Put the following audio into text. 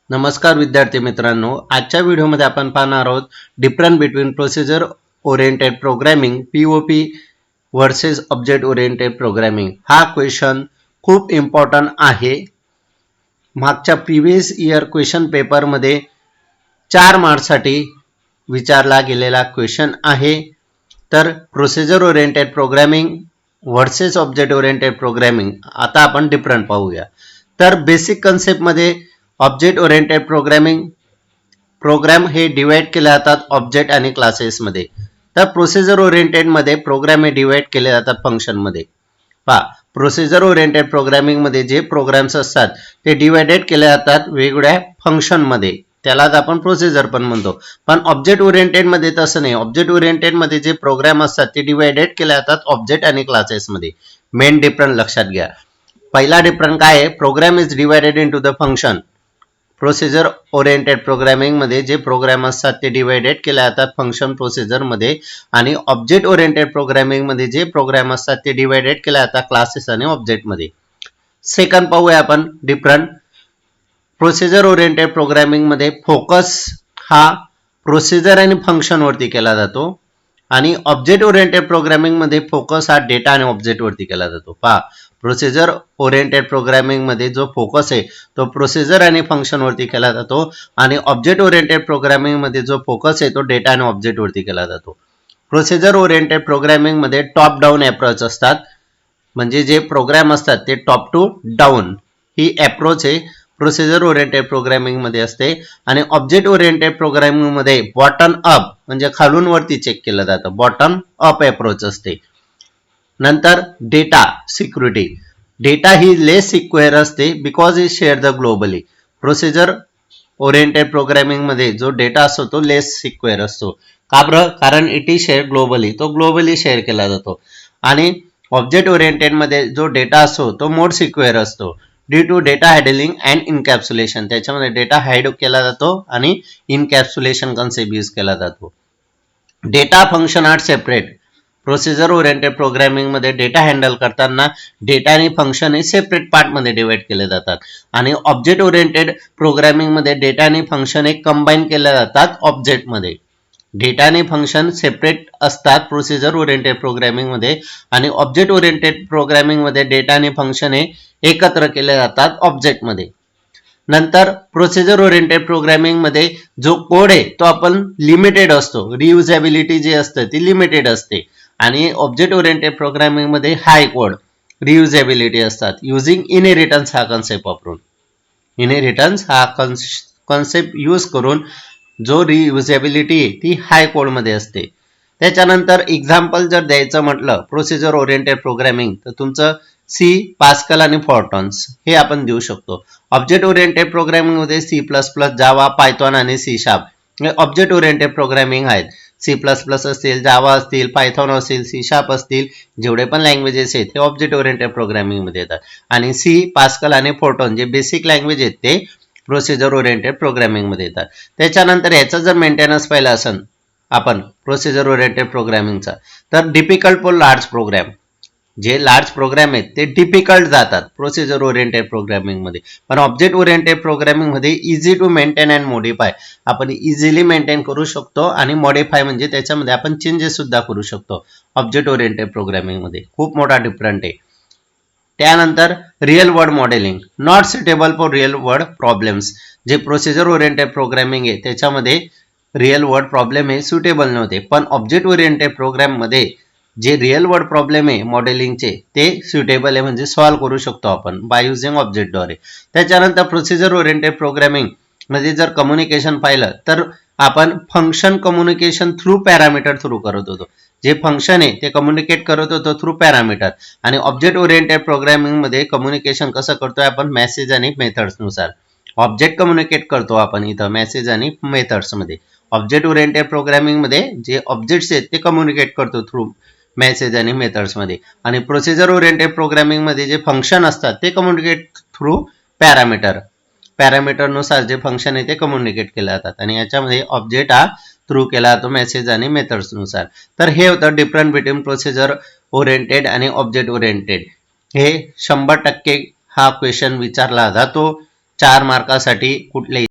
नमस्कार विद्यार्थी मित्रांनो, आजच्या व्हिडिओमध्ये आपण पाहणार आहोत difference between procedure oriented programming POP versus object oriented programming. हा क्वेश्चन खूप इम्पॉर्टंट आहे। मागच्या प्रीवियस इयर क्वेश्चन पेपर मध्ये 4 मार्क्ससाठी विचारला गेलेला क्वेश्चन आहे। तर procedure oriented programming versus object oriented programming आता आपण डिफरंट पाहूया। तर बेसिक कन्सेप्ट मध्ये ऑब्जेक्ट ओरिएंटेड प्रोग्राम हे डिवाइड केले जातात ऑब्जेक्ट आणि क्लासेस मध्ये। तर प्रोसिजर ओरिएंटेड मध्ये प्रोग्राम हे डिवाइड केले जातात फंक्शन मध्ये। पहा, प्रोसिजर ओरिएंटेड प्रोग्रामिंग मध्ये जे प्रोग्राम्स असतात ते डिवाइडेड केले जातात वेगवेगळ्या फंक्शन मध्ये, त्यालाच आपण प्रोसिजर पण म्हणतो। पण ऑब्जेक्ट ओरिएंटेड मध्ये तसं नाही। ऑब्जेक्ट ओरिएंटेड मध्ये जे प्रोग्राम असतात ते डिवाइडेड केले जातात ऑब्जेक्ट आणि क्लासेस मध्ये। मेन डिफरन्स लक्षात घ्या। पहिला डिफरन्स काय आहे, program is divided into the function. Procedure oriented programming मध्ये जे प्रोग्राम असतात ते डिवाइडेड केले जातात फंक्शन प्रोसिजर मध्ये, आणि ऑब्जेक्ट ओरिएंटेड प्रोग्रामिंग मध्ये जे प्रोग्राम असतात ते डिवाइडेड केले जातात क्लासेस आणि ऑब्जेक्ट मध्ये। सेकंड पाहूया आपण डिफरंट। प्रोसिजर ओरिएंटेड प्रोग्रामिंग मध्ये फोकस हा प्रोसिजर आणि फंक्शन वरती केला जातो, आणि ऑब्जेक्ट ओरिएंटेड प्रोग्रामिंग मध्ये फोकस हा डेटा आणि ऑब्जेक्ट वरती केला जातो। पहा, प्रोसिजर ओरिएंटेड प्रोग्रामिंग मध्ये जो फोकस आहे तो प्रोसिजर आणि फंक्शन वरती केला जातो, आणि ऑब्जेक्ट ओरिएंटेड प्रोग्रामिंग मध्ये जो फोकस आहे तो डेटा आणि ऑब्जेक्ट वरती केला जातो। प्रोसिजर ओरिएंटेड प्रोग्रामिंग मध्ये टॉप डाऊन अप्रोच असतात, म्हणजे जे प्रोग्राम असतात ते top to down he approach आहे प्रोसिजर ओरिएंटेड प्रोग्रामिंग मध्ये असते। आणि ऑब्जेक्ट ओरिएंटेड प्रोग्रामिंग मध्ये बॉटम अप म्हणजे खालून वरती चेक केलं जातं, बॉटम अप अप्रोच असते। नंतर डेटा सिक्युरिटी, डेटा ही लेस सिक्युअर असते because it share the globally. Procedure oriented programming मध्ये जो डेटा असतो तो लेस सिक्युअर असतो। का बरं? कारण इट इज शेअर ग्लोबली, तो ग्लोबली शेअर केला जातो। आणि ऑब्जेक्ट ओरिएंटेड मध्ये जो डेटा असतो तो मोर सिक्युअर असतो due to data handling and encapsulation. त्याच्यामध्ये डेटा हाइड केला जातो आणि इनकॅप्सुलेशन कन्सेप्ट यूज केला जातो। Data function are separate. Procedure oriented programming मध्ये डेटा हँडल करताना डेटा आणि फंक्शन हे सेपरेट पार्ट मध्ये डिवाइड केले जातात, आणि ऑब्जेक्ट ओरिएंटेड प्रोग्रामिंग मध्ये डेटा आणि फंक्शन हे कंबाईन केले जातात ऑब्जेक्ट मध्ये। डेटा आणि फंक्शन सेपरेट असतात प्रोसिजर ओरिएंटेड प्रोग्रामिंग मध्ये, आणि ऑब्जेक्ट ओरिएंटेड प्रोग्रामिंग मध्ये डेटा आणि फंक्शन हे एकत्र केले जातात ऑब्जेक्ट मध्ये। नंतर प्रोसिजर ओरिएंटेड प्रोग्रामिंग मध्ये जो कोड आहे तो आपण लिमिटेड असतो, रियुजेबिलिटी जी असते ती लिमिटेड असते, आणि ऑब्जेक्ट ओरिएंटेड प्रोग्रामिंग मध्ये हाय कोड रियुजेबिलिटी असतात युजिंग इनहेरिटन्स हा कन्सेप्ट वापरून। इनहेरिटन्स हा कन्सेप्ट यूज करून जो रियुजेबिलिटी ती हाय कोड मध्ये असते। त्याच्यानंतर एक्झाम्पल जर द्यायचं म्हटलं प्रोसिजर ओरिएंटेड प्रोग्रामिंग, तर तुमचं सी, पास्कल आणि फॉर्टॉन्स हे आपण देऊ शकतो। ऑब्जेक्ट ओरिएंटेड प्रोग्रामिंग मध्ये C++, जावा, पायथॉन आणि सी शार्प हे ऑब्जेक्ट ओरिएंटेड प्रोग्रामिंग आहेत। C++ असतील, जावा असतील, पायथॉन असतील, सी शार्प असतील, जेवढे पण लँग्वेजेस आहेत हे ऑब्जेक्ट ओरिएंटेड प्रोग्रामिंग मध्ये येतात। आणि सी, पास्कल आणि फॉर्टॉन जे बेसिक लँग्वेज आहेत ते प्रोसिजर ओरिएंटेड प्रोग्रामिंग मध्ये येतात। त्याच्यानंतर याचा जर मेंटेनन्स पाहिला असेल आपण प्रोसिजर ओरिएंटेड प्रोग्रामिंगचा, तर डिफिकल्ट फॉर लार्ज प्रोग्राम, जे लार्ज प्रोग्राम आहेत ते डिफिकल्ट जातात प्रोसिजर ओरिएंटेड प्रोग्रामिंग मध्ये। पण ऑब्जेक्ट ओरिएंटेड प्रोग्रामिंग मध्ये easy to maintain and modify, आपण इझिली मेंटेन करू शकतो, आणि मॉडिफाय म्हणजे त्याच्यामध्ये आपण चेंजेस सुद्धा करू शकतो ऑब्जेक्ट ओरिएंटेड प्रोग्रामिंग मध्ये। खूप मोठा डिफरंट आहे। त्यानंतर real world modelling, not suitable for real world problems. जे प्रोसिजर ओरिएंटेड प्रोग्रामिंग आहे त्याच्यामध्ये रिअल वर्ल्ड प्रॉब्लेम हे सुटेबल नव्हते, पण ऑब्जेक्ट ओरिएंटेड प्रोग्राम मध्ये जे रिअल वर्ल्ड प्रॉब्लेम आहे मॉडेलिंगचे ते सुटेबल आहे, म्हणजे सॉल्व्ह करू शकतो आपण बाय युजिंग ऑब्जेक्टद्वारे। त्याच्यानंतर प्रोसिजर ओरिएंटेड प्रोग्रामिंग मध्ये जर कम्युनिकेशन पाहिलं तर आपण function communication through parameter through करत होतो। जे फंक्शन आहे ते कम्युनिकेट करत होतो थ्रू पॅरामीटर, आणि ऑब्जेक्ट ओरिएंटेड प्रोग्रामिंग मध्ये कम्युनिकेशन कसं करतोय आपण मेसेज आणि मेथड्स नुसार। ऑब्जेक्ट कम्युनिकेट करतो आपण इथं मेसेज आणि मेथड्स मध्ये। ऑब्जेक्ट ओरिएंटेड प्रोग्रामिंग मध्ये जे ऑब्जेक्ट्स आहेत ते कम्युनिकेट करतो थ्रू मेसेज आणि मेथड्स मध्ये, आणि प्रोसिजर ओरिएंटेड प्रोग्रामिंग मध्ये जे फंक्शन असतात ते कम्युनिकेट थ्रू पॅरामीटर, पॅरामीटर नुसार जे फंक्शन आहे ते कम्युनिकेट केले जातात, आणि याच्यामध्ये ऑब्जेक्ट हा थ्रू केला जातो मेसेज आणि मेथड्स नुसार। तर हे होतं डिफरंट बिटवीन प्रोसिजर ओरिएंटेड आणि ऑब्जेक्ट ओरिएंटेड। हे 100% हा क्वेश्चन विचारला जातो 4 मार्कासाठी कुठले